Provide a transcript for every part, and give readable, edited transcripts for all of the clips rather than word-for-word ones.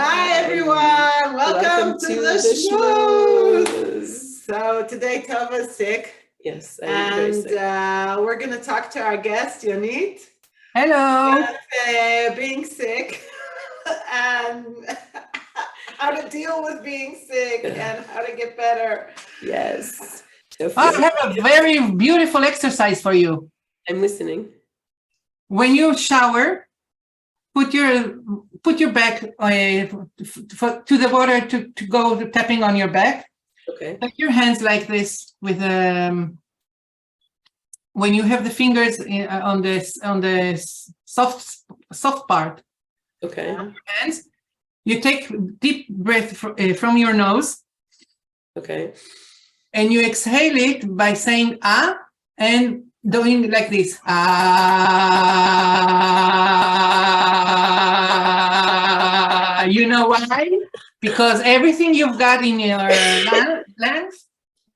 Hi everyone, welcome to the schmooze. So today Tova's sick. Yes, I'm very sick. We're going to talk to our guest, Yonit. Hello. Being sick and how to deal with being sick and how to get better. Yes. I have a very beautiful exercise for you. I'm listening. When you shower, put your back to the water to go tapping on your back. Okay. Put your hands like this with when you have the fingers on the soft part. Okay. Of your hands. You take deep breath from your nose. Okay. And you exhale it by saying ah and doing like this. Ah. You know why? Because everything you've got in your lungs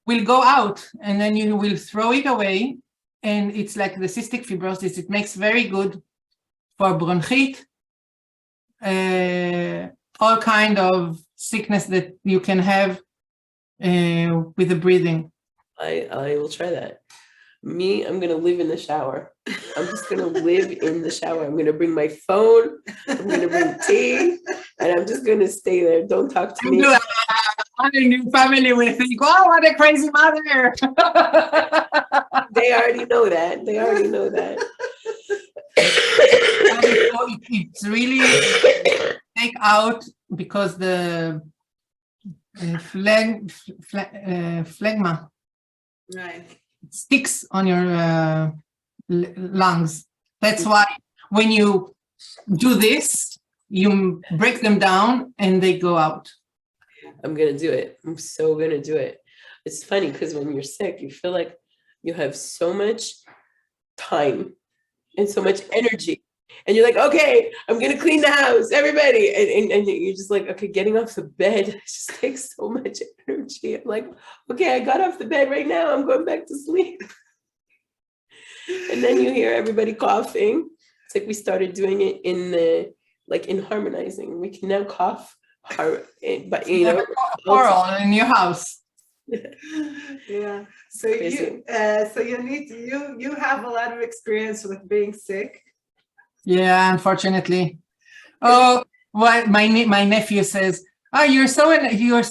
will go out and then you will throw it away. And it's like the cystic fibrosis. It makes very good for bronchitis, all kind of sickness that you can have with the breathing. I will try that. Me, I'm gonna live in the shower. I'm just gonna live in the shower. I'm gonna bring my phone. I'm gonna bring tea, and I'm just gonna stay there. Don't talk to me. Your family will think, "Oh, what a crazy mother!" They already know that. They already know that. It's really take out because the phlegma sticks on your lungs. That's why when you do this, you break them down and they go out. I'm gonna do it. I'm so gonna do it. It's funny because when you're sick, you feel like you have so much time and so much energy. And you're like, okay, I'm gonna clean the house, everybody. And you're just like, okay, getting off the bed just takes so much energy. I'm like, okay, I got off the bed right now. I'm going back to sleep. And then you hear everybody coughing. It's like we started doing it in harmonizing. We can now cough, but oral in your house. Yeah. So you have a lot of experience with being sick. Yeah, unfortunately. Oh, well, my nephew says, "Oh, you're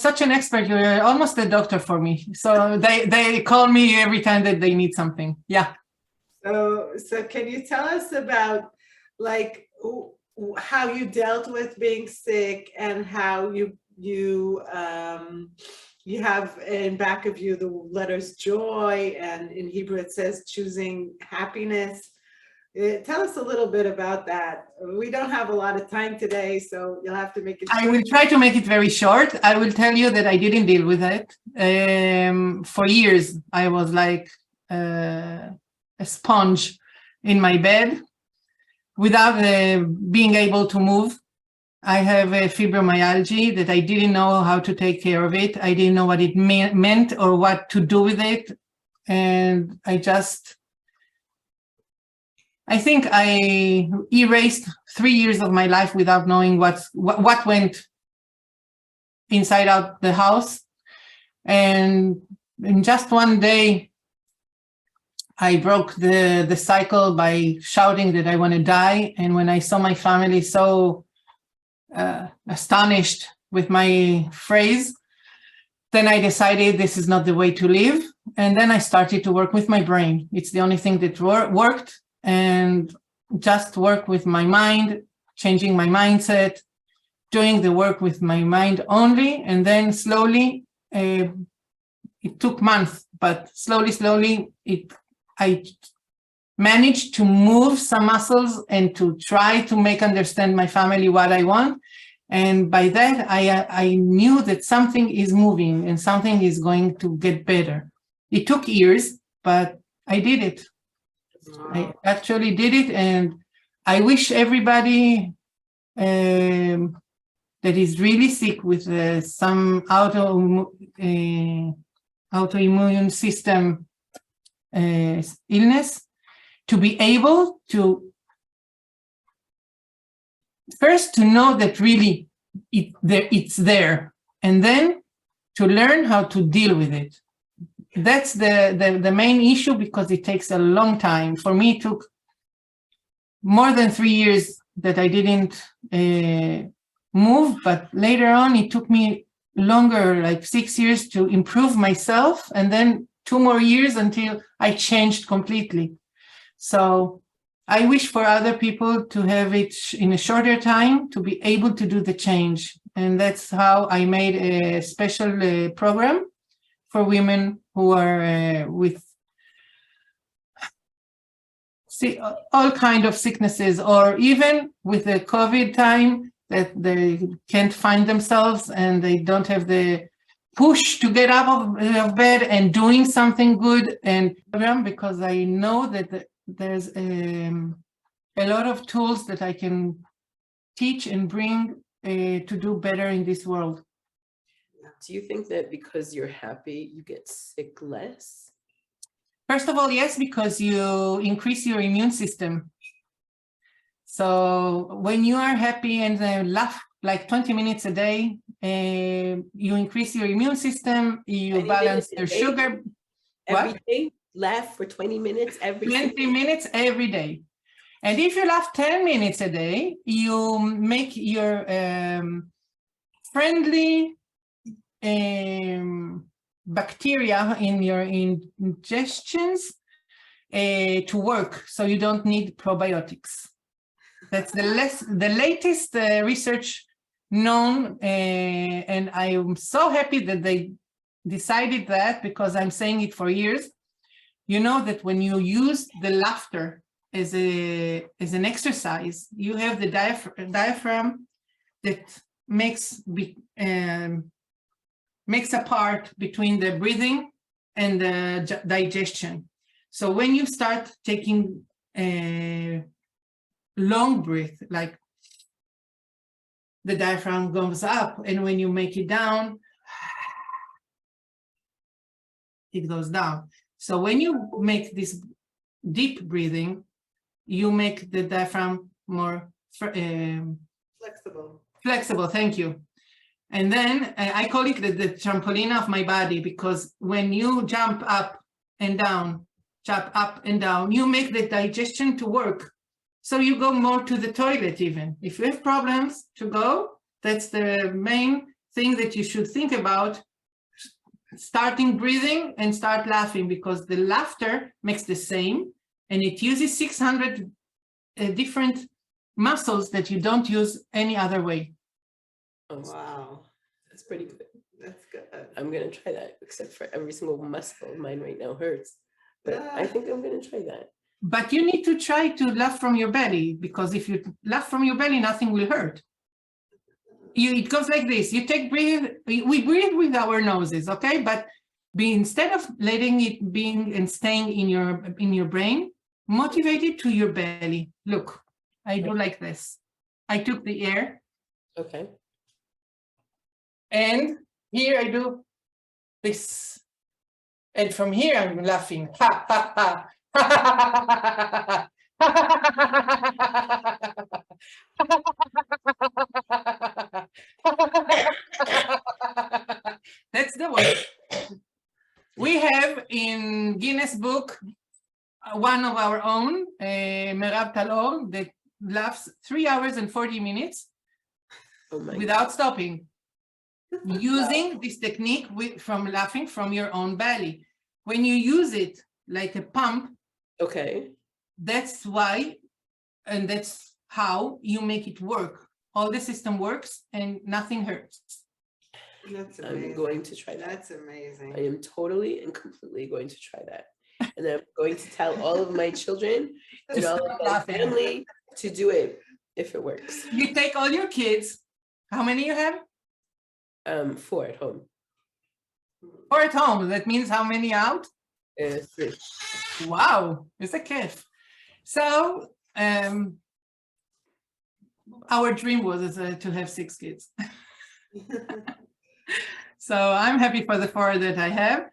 such an expert. You're almost a doctor for me." So they call me every time that they need something. Yeah. So can you tell us about like how you dealt with being sick and how you have in back of you the letters joy, and in Hebrew it says choosing happiness. Tell us a little bit about that. We don't have a lot of time today, so you'll have to make it short. I will try to make it very short. I will tell you that I didn't deal with it. For years, I was like a sponge in my bed without being able to move. I have a fibromyalgia that I didn't know how to take care of it. I didn't know what it meant or what to do with it. And I think I erased 3 years of my life without knowing what went inside out the house. And in just one day, I broke the cycle by shouting that I want to die. And when I saw my family so astonished with my phrase, then I decided this is not the way to live. And then I started to work with my brain. It's the only thing that worked. And just work with my mind, changing my mindset, doing the work with my mind only. And then slowly, it took months, but slowly, I managed to move some muscles and to try to make understand my family what I want. And by that, I knew that something is moving and something is going to get better. It took years, but I did it. I actually did it, and I wish everybody that is really sick with some autoimmune system illness to be able to first to know that really it's there, and then to learn how to deal with it. That's the main issue, because it takes a long time. For me, it took more than 3 years that I didn't move, but later on it took me longer, like 6 years, to improve myself, and then 2 more years until I changed completely. So I wish for other people to have it in a shorter time to be able to do the change. And that's how I made a special program for women who are with all kind of sicknesses, or even with the COVID time that they can't find themselves and they don't have the push to get up of bed and doing something good. And because I know that there's a lot of tools that I can teach and bring to do better in this world. Do you think that because you're happy, you get sick less? First of all, yes, because you increase your immune system. So when you are happy and laugh like 20 minutes a day, you increase your immune system, you balance your sugar. Every day, laugh for 20 minutes every 20 minutes every day. And if you laugh 10 minutes a day, you make your friendly bacteria in your ingestions to work, so you don't need probiotics. That's the latest research known, and I am so happy that they decided that, because I'm saying it for years. You know that when you use the laughter as an exercise, you have the diaphragm that makes a part between the breathing and the digestion. So when you start taking a long breath, like the diaphragm goes up, and when you make it down, it goes down. So when you make this deep breathing, you make the diaphragm more flexible. Thank you. And then I call it the trampoline of my body, because when you jump up and down, you make the digestion to work. So you go more to the toilet even. If you have problems to go, that's the main thing that you should think about, starting breathing and start laughing, because the laughter makes the same, and it uses 600 different muscles that you don't use any other way. Oh, Wow. that's pretty good. That's good. I'm going to try that, except for every single muscle of mine right now hurts. But I think I'm going to try that. But you need to try to laugh from your belly, because if you laugh from your belly, nothing will hurt. It goes like this. You take we breathe with our noses, okay? But instead of letting it being and staying in your brain, motivate it to your belly. Look, I do like this. I took the air. Okay. And here I do this. And from here I'm laughing. Ha, ha, ha. That's the one. We have in Guinness Book one of our own, Merav Talor, that laughs 3 hours and 40 minutes without stopping, using this technique from laughing from your own belly. When you use it like a pump, okay, that's why, and that's how you make it work. All the system works and nothing hurts. That's amazing. I'm going to try that. That's amazing. I am totally and completely going to try that. And I'm going to tell all of my children and all of my family to do it if it works. You take all your kids. How many you have? 4 at home. 4 at home. That means how many out? 3. Wow, it's a kif. So our dream was to have 6 kids. So I'm happy for the 4 that I have.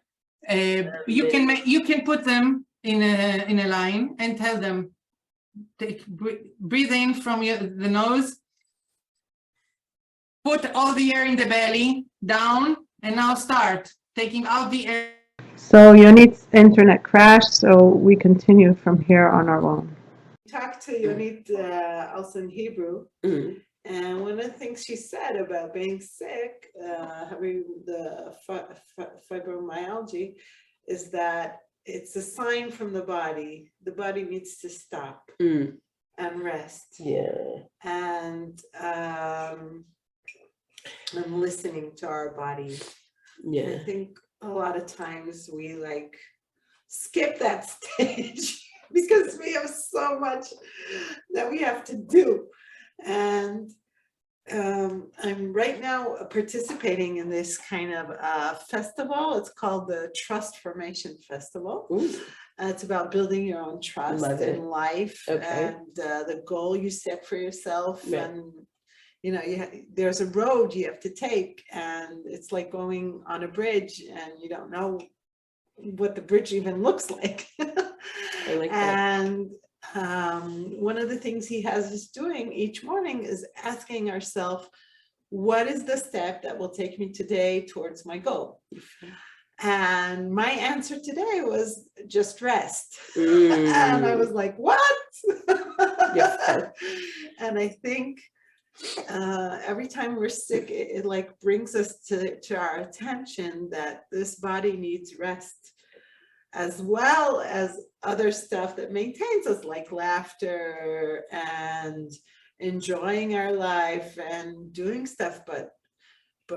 You can put them in a line and tell them, breathe in from the nose, Put all the air in the belly, down, and now start taking out the air. So Yonit's internet crashed, so we continue from here on our own. Talked to Yonit also in Hebrew, and one of the things she said about being sick, having the fibromyalgia, is that it's a sign from the body. The body needs to stop and rest. Yeah. And listening to our body. Yeah. I think a lot of times we like skip that stage because we have so much that we have to do. And I'm right now participating in this kind of festival. It's called the Trust Formation Festival. It's about building your own trust in life and the goal you set for yourself. And you know, there's a road you have to take, and it's like going on a bridge and you don't know what the bridge even looks like. I like and one of the things he has us doing each morning is asking ourselves, what is the step that will take me today towards my goal? And my answer today was just rest. And I was like, what? And I think every time we're sick, it like brings us to our attention that this body needs rest, as well as other stuff that maintains us, like laughter and enjoying our life and doing stuff, but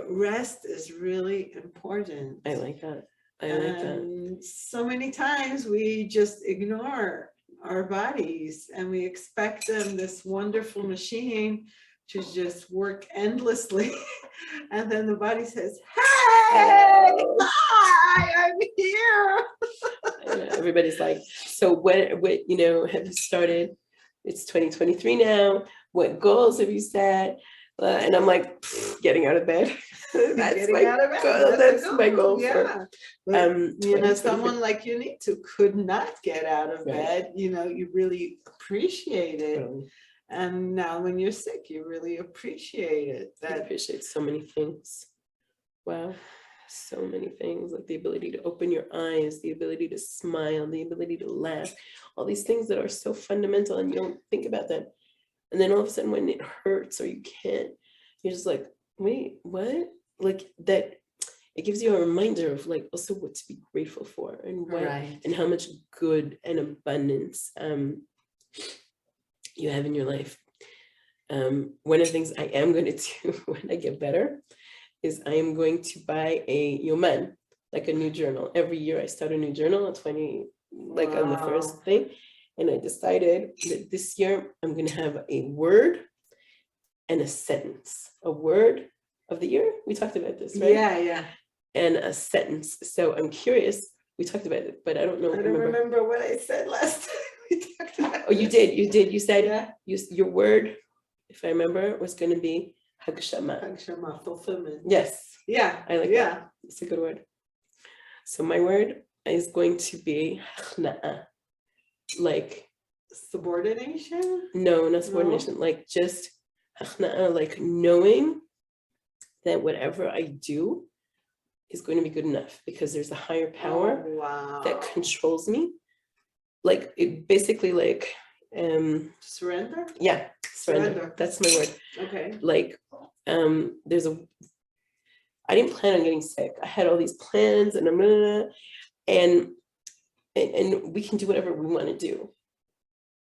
rest is really important. I like that. I like that. So many times we just ignore our bodies and we expect them, this wonderful machine, to just work endlessly. And then the body says, hey, hi, I'm here. Everybody's like, so what, you know, have you started? It's 2023 now. What goals have you set? And I'm like, getting out of bed. That's my goal. That's my goal. Yeah. But, you know, someone like Yonit who could not get out of bed, you know, you really appreciate it. And now when you're sick, you really appreciate it. I appreciate so many things. Wow. So many things, like the ability to open your eyes, the ability to smile, the ability to laugh, all these things that are so fundamental and you don't think about them. And then all of a sudden when it hurts or you can't, you're just like, wait, what? Like that, it gives you a reminder of like also what to be grateful for and what, and how much good and abundance you have in your life. One of the things I am going to do when I get better is I am going to buy a yoman, like a new journal. Every year I start a new journal at 20, like on the first thing. And I decided that this year I'm going to have a word and a sentence. A word of the year. We talked about this, right? Yeah. And a sentence. So I'm curious. We talked about it, but I don't know. I don't remember what I said last time we talked about it. Oh, you did. You said your word, if I remember, was going to be Hagshama. Hagshama, fulfillment. Yes. Yeah. I like that. It's a good word. So my word is going to be Hachna'a. Like subordination? No, not subordination. No. Like just Hachna'a, like knowing that whatever I do is going to be good enough because there's a higher power that controls me. Like it basically like surrender? Yeah, surrender. That's my word. Okay. Like there's a I didn't plan on getting sick. I had all these plans and we can do whatever we want to do.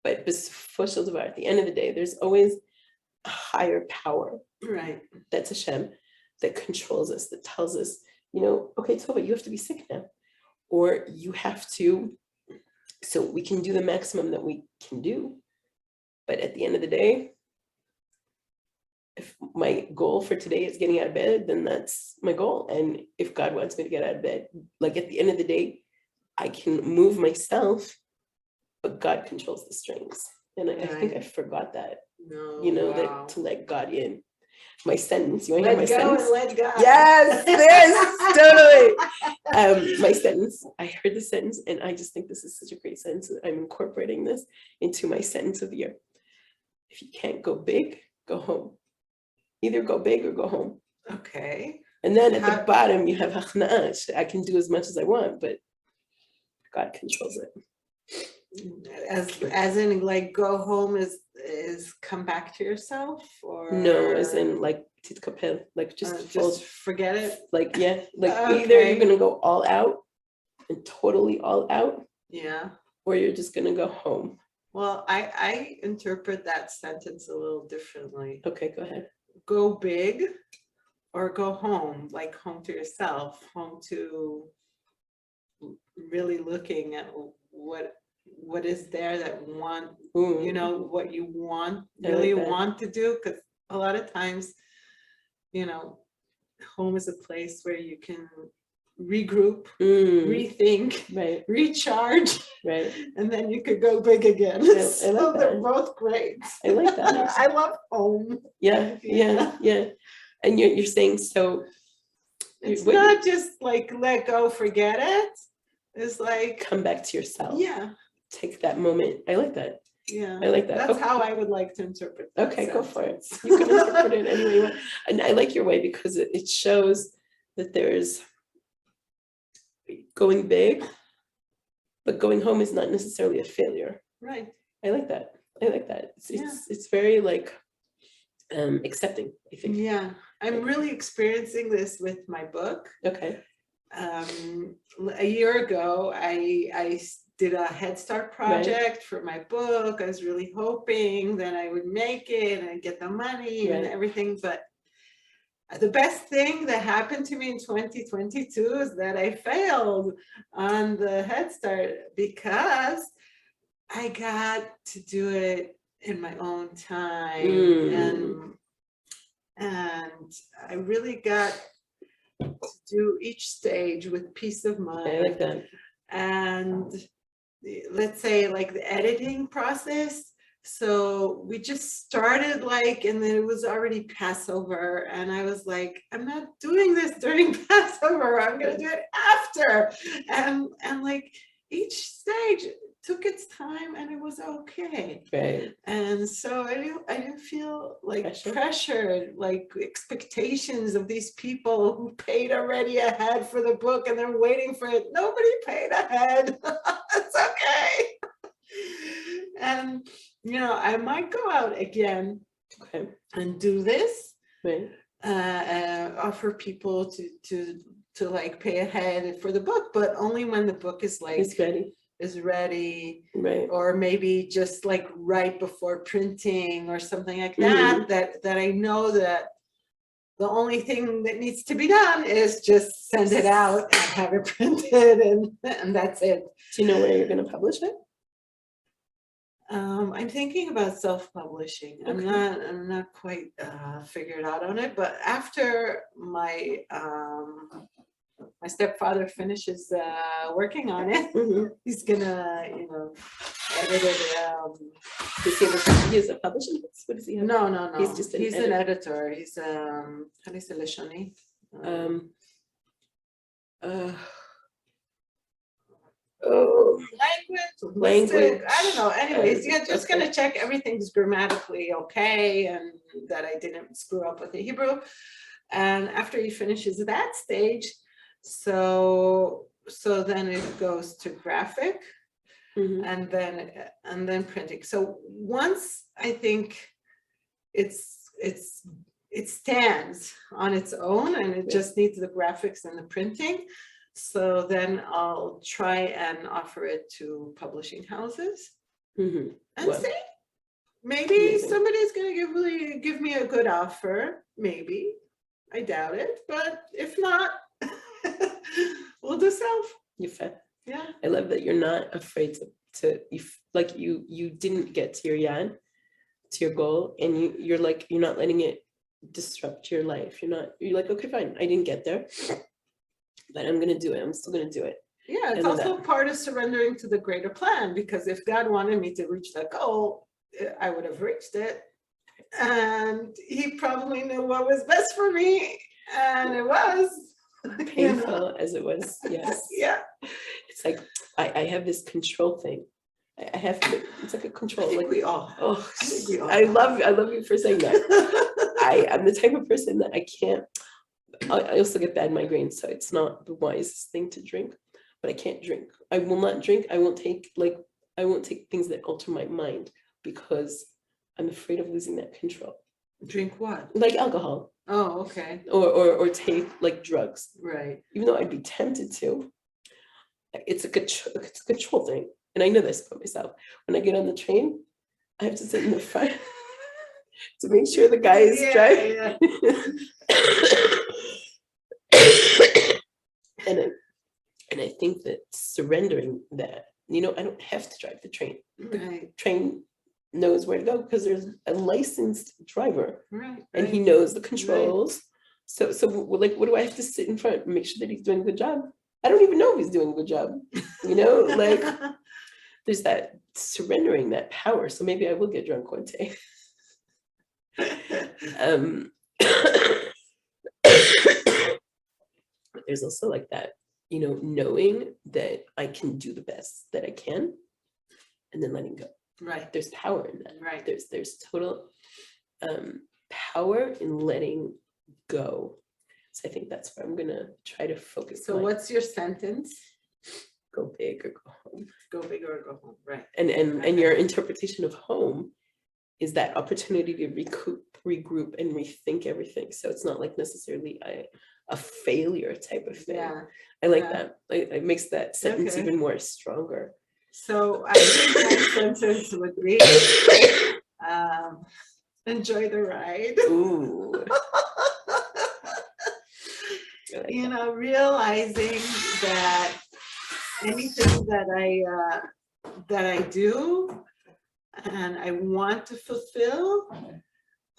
But at the end of the day, there's always a higher power. Right. That's Hashem that controls us, that tells us, you know, okay, Tova, you have to be sick now. Or you have to, so we can do the maximum that we can do. But at the end of the day, if my goal for today is getting out of bed, then that's my goal. And if God wants me to get out of bed, like at the end of the day, I can move myself, but God controls the strings. And I think I forgot that, that to let God in. My sentence, you want to hear my sentence? Let God. Yes, totally. My sentence, I heard the sentence and I just think this is such a great sentence. I'm incorporating this into my sentence of the year. If you can't go big, go home. Either go big or go home. Okay. And then at the bottom, you have hachna'ah. I can do as much as I want, but God controls it. As in, like, go home is come back to yourself, or no, as in like titkapel, like just forget it. Like, yeah, like Okay. either you're gonna go all out and totally all out, Yeah. or you're just gonna go home. Well, I interpret that sentence a little differently. Okay, go ahead. Go big or go home, like home to yourself, home to really looking at what is there that you know, what you really want to do. Because a lot of times, you know, home is a place where you can regroup, rethink, right, recharge, right, and then you could go big again. I So like they're that. both great. I like that. I love home. Yeah. And you're saying so. It's not just like let go, forget it. It's like come back to yourself. Yeah. Take that moment. I like that. Yeah. I like that. That's okay. how I would like to interpret that. Okay, go for it. You can interpret it any way you want. And I like your way because it shows that there's going big, but going home is not necessarily a failure. Right. I like that. It's very like accepting, I think. Yeah. I'm really experiencing this with my book. Okay. A year ago, I did a Head Start project for my book. I was really hoping that I would make it and get the money and everything. But the best thing that happened to me in 2022 is that I failed on the Head Start because I got to do it in my own time. And I really got to do each stage with peace of mind. I like that. And let's say like the editing process. So we just started like, and then it was already Passover. And I was like, I'm not doing this during Passover. I'm going to do it after. And like each stage took its time and it was okay. Right. And so I didn't feel like pressured, like expectations of these people who paid already ahead for the book and they're waiting for it. Nobody paid ahead. It's okay. And, you know, I might go out again and do this. Right. Offer people to like pay ahead for the book, but only when the book is like ready, right? Or maybe just like right before printing or something like that. That I know that the only thing that needs to be done is just send it out and have it printed, and that's it. Do you know where you're going to publish it? I'm thinking about self-publishing. Okay. I'm not quite figured out on it, but after my stepfather finishes working on it, he's gonna, you know, edit it. He has a publishing house? What does he have? No. He's just an editor. He's how do you say leshoni? Language. I don't know. Anyways, yeah, just gonna check everything's grammatically okay and that I didn't screw up with the Hebrew. And after he finishes that stage, so then it goes to graphic, and then printing. So once I think it stands on its own and it just needs the graphics and the printing. So then I'll try and offer it to publishing houses and see. Maybe somebody's going to give me a good offer. Maybe. I doubt it. But if not, we'll do self. Yeah. I love that you're not afraid you didn't get to your yad, to your goal, and you're not letting it disrupt your life. You're like, okay, fine, I didn't get there, but I'm gonna do it. I'm still gonna do it. Yeah, it's also part of surrendering to the greater plan, because if God wanted me to reach that goal, I would have reached it. And he probably knew what was best for me, and it was painful as it was. Yes. Yeah. It's like I have this control thing. I have to. It's like a control. Like we all. Oh, I love you for saying that. I'm the type of person that I can't, I also get bad migraines, so it's not the wisest thing to drink, but I can't drink. I will not drink. I won't take things that alter my mind because I'm afraid of losing that control. Drink what? Like alcohol. Oh, okay. Or take like drugs. Right. Even though I'd be tempted to, it's a control thing. And I know this about myself. When I get on the train, I have to sit in the front to make sure the guy is driving. And I think that surrendering that, I don't have to drive the train. Right. The train knows where to go because there's a licensed driver, Right. and he knows the controls. Right. So like, what do I have to sit in front and make sure that he's doing a good job? I don't even know if he's doing a good job. Like there's that surrendering that power. So maybe I will get drunk one day. There's also like that, knowing that I can do the best that I can, and then letting go. Right. There's power in that. Right. There's total power in letting go. So I think that's where I'm gonna try to focus. So what's your sentence? Go big or go home. Go big or go home. Right. And your interpretation of home is that opportunity to recoup, regroup, and rethink everything. So it's not like necessarily a failure type of thing. Yeah. I like that. It makes that sentence even more stronger. So I think my sentence would be enjoy the ride. Ooh. Like realizing that anything that I do and I want to fulfill,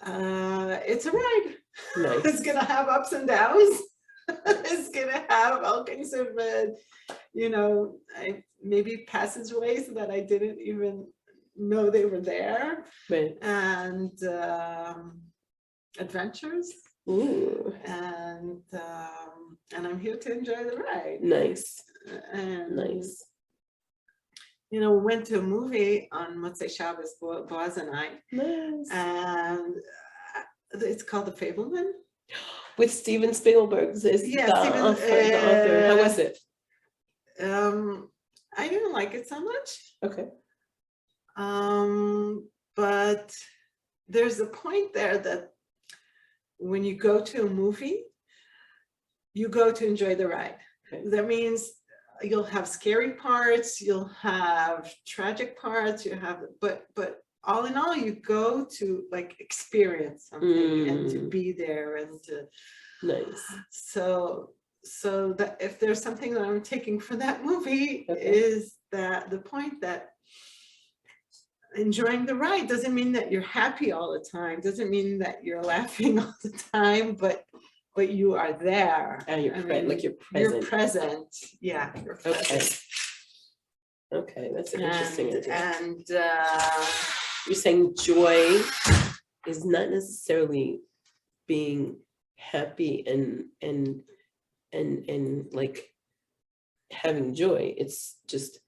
it's a ride. Nice. It's gonna have ups and downs. It's gonna have all kinds of maybe passageways that I didn't even know they were there. Right. And adventures. Ooh. And I'm here to enjoy the ride. Nice. And nice. We went to a movie on Motzei Shabbos, Boaz and I. Nice. And it's called The Fableman. With Steven Spielberg, the author. How was it? I didn't like it so much. Okay. But there's a point there that when you go to a movie, you go to enjoy the ride. Okay. That means you'll have scary parts, you'll have tragic parts, but all in all, you go to like experience something and to be there and to. Nice. So that if there's something that I'm taking from that movie, is that the point that enjoying the ride doesn't mean that you're happy all the time, doesn't mean that you're laughing all the time, but you are there. And you're present. You're present. Yeah, you're present. Okay, that's an interesting idea. And you're saying joy is not necessarily being happy and like having joy. It's just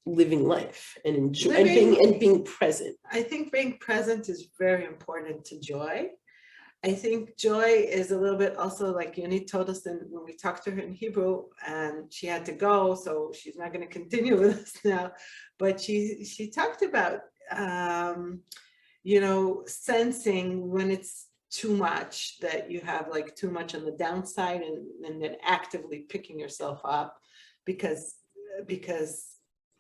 living life and enjoying and being present. I think being present is very important to joy. I think joy is a little bit also like Yonit told us when we talked to her in Hebrew, and she had to go, so she's not going to continue with us now. But she talked about sensing when it's too much, that you have like too much on the downside, and then actively picking yourself up because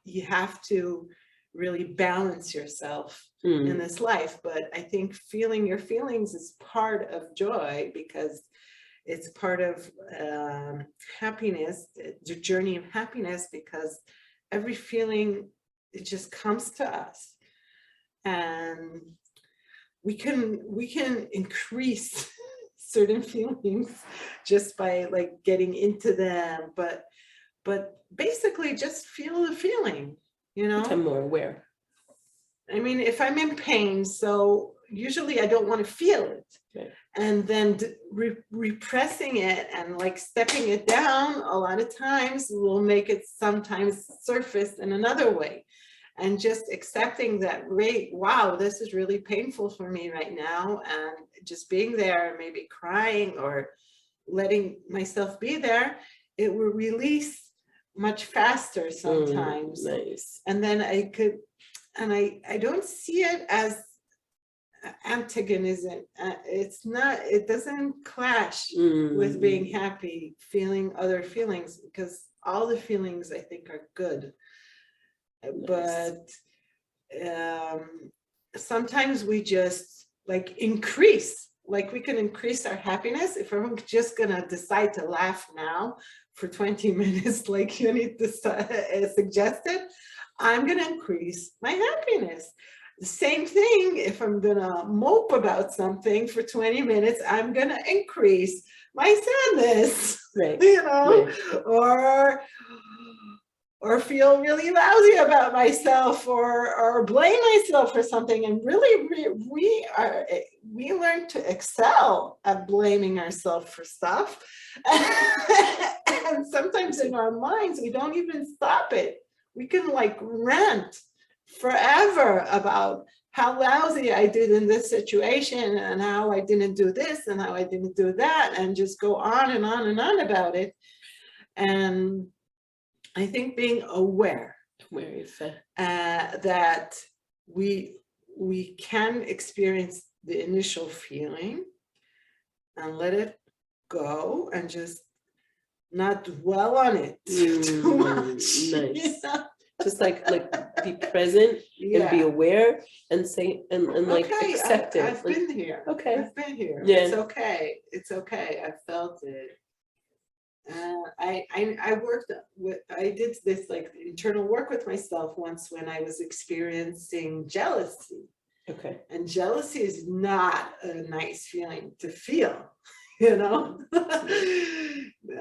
you have to really balance yourself in this life. But I think feeling your feelings is part of joy, because it's part of happiness, the journey of happiness, because every feeling, it just comes to us, and we can increase certain feelings just by like getting into them, but basically just feel the feeling, Become more aware. I mean, if I'm in pain, so usually I don't want to feel it. Okay. And then repressing it and like stepping it down a lot of times will make it sometimes surface in another way. and just accepting that, wow, this is really painful for me right now, and just being there, maybe crying or letting myself be there, it will release much faster sometimes. Nice. And then I don't see it as antagonism. It's not, it doesn't clash with being happy, feeling other feelings, because all the feelings I think are good. Nice. But sometimes we just like increase, like we can increase our happiness if I'm just gonna decide to laugh now for 20 minutes, like Yonit suggested. I'm gonna increase my happiness. The same thing, if I'm gonna mope about something for 20 minutes, I'm gonna increase my sadness, right. You know, right. Or feel really lousy about myself, or blame myself for something. And really, we learn to excel at blaming ourselves for stuff. And sometimes in our minds, we don't even stop it. We can like rant forever about how lousy I did in this situation, and how I didn't do this and how I didn't do that, and just go on and on and on about it. And I think being aware that we can experience the initial feeling and let it go, and just not dwell on it too much. Nice. Yeah. Just like be present and be aware, and say and like accept it. I've been here. Okay. I've been here. Yeah. It's okay. It's okay. I felt it. I worked with, I did this like internal work with myself once when I was experiencing jealousy. Okay. And jealousy is not a nice feeling to feel, you know.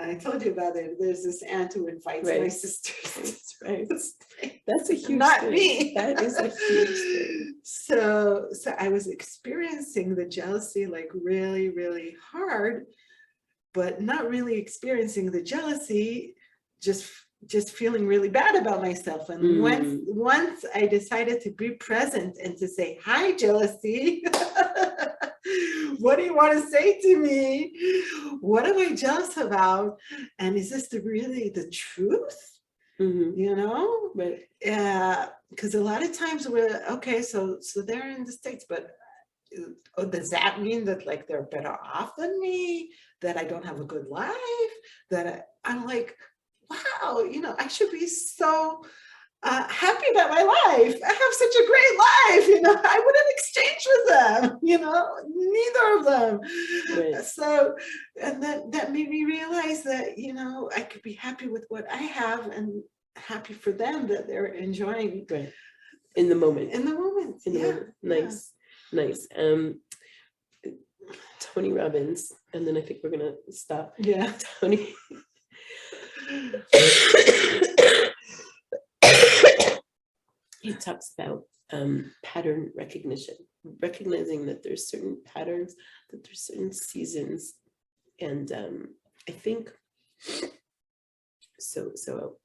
I told you about it. There's this aunt who invites my sisters. Right. That's a huge not thing. Me. That is a huge thing. So I was experiencing the jealousy like really, really hard, but not really experiencing the jealousy, just feeling really bad about myself. And once I decided to be present and to say, hi, jealousy, what do you want to say to me? What am I jealous about? And is this really the truth? You know? Right. Because a lot of times we're, okay, so they're in the States, but does that mean that like they're better off than me? That I don't have a good life? That I'm like, wow, you know, I should be so happy about my life. I have such a great life, you know, I wouldn't exchange with them, you know, neither of them. Right. So, and that made me realize that, you know, I could be happy with what I have, and happy for them that they're enjoying. Right. In the moment. In the moment. In the moment. Nice. Yeah. Nice. Tony Robbins, and then I think we're gonna stop. Yeah. Tony. He talks about pattern recognition, recognizing that there's certain patterns, that there's certain seasons, and I think so.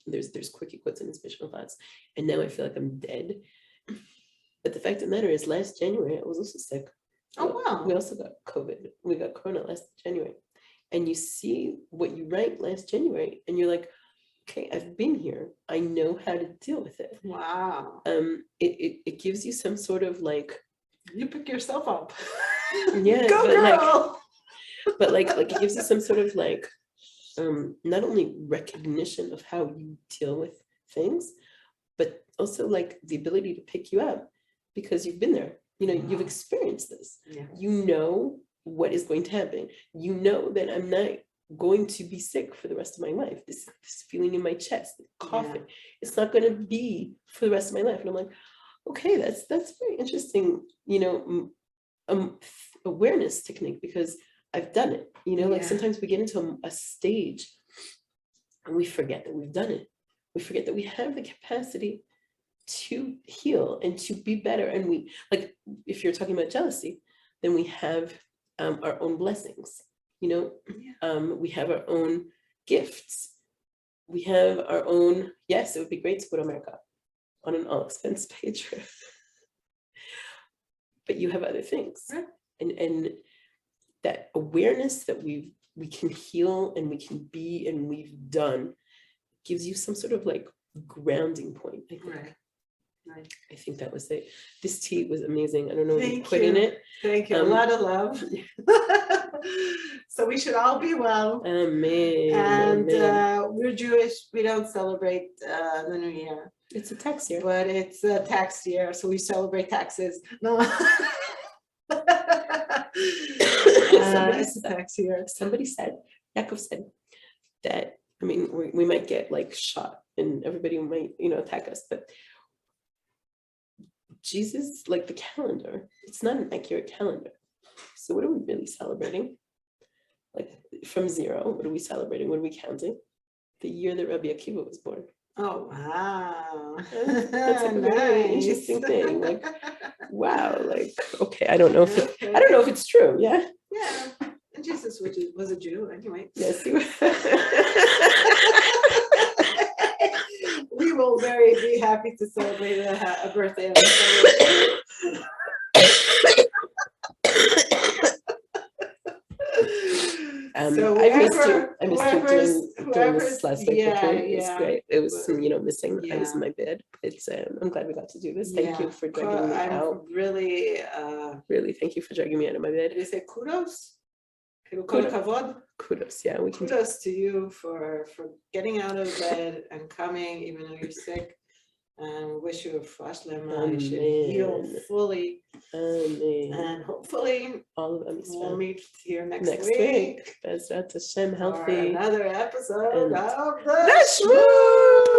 There's quirky quotes and inspirational thoughts, and now I feel like I'm dead. But the fact of the matter is, last January I was also sick. Oh wow! We also got COVID. We got Corona last January, and you see what you write last January, and you're like, okay, I've been here. I know how to deal with it. Wow. It gives you some sort of like, you pick yourself up. Yeah. Go girl. But like it gives you some sort of like, not only recognition of how you deal with things, but also like the ability to pick you up because you've been there. You know, you've experienced this. Yeah. You know what is going to happen. You know that I'm not going to be sick for the rest of my life. This feeling in my chest, coughing, it's not going to be for the rest of my life. And I'm like, okay, that's very interesting, you know, awareness technique, because I've done it. You know, like sometimes we get into a stage and we forget that we've done it. We forget that we have the capacity to heal and to be better. And we, like, if you're talking about jealousy, then we have our own blessings. You know, we have our own gifts. We have our own, yes, it would be great to go to America. on an all-expense paid trip. But you have other things. Right. And that awareness that we can heal and we can be and we've done gives you some sort of like grounding point, I think. Right. I think that was it. This tea was amazing. I don't know what you Thank put in you. it. Thank you. A lot of love. So we should all be well. Amen. And Amen. we're Jewish. We don't celebrate the New Year, It's a tax year. but it's a tax year, so we celebrate taxes. No. It's a tax year. Somebody said, Yaakov said that, I mean, we might get like shot and everybody might, attack us, but Jesus, like the calendar, it's not an accurate calendar. So what are we really celebrating? Like from zero, what are we celebrating? What are we counting? The year that Rabbi Akiva was born. Oh, wow. That's like a very Nice. interesting thing. Like, wow, like, okay, I don't know if it's true. Yeah. Yeah. And Jesus was a Jew anyway. Yes, he was. We will be happy to celebrate a birthday. So I missed you. I missed you during this last week. Yeah, It was great. It was missing. I was in Yeah. my bed. I'm glad we got to do this. Thank you for dragging me out. Really, Thank you for dragging me out of my bed. did you say kudos? Kudos. Kudos, yeah. Kudos to you for getting out of bed and coming, even though you're sick. And we wish you a fresh lemon. You should heal fully. Amen. And hopefully All of them. we'll meet here next week. Bezrat Hashem, For healthy. another episode And of the Shmoo!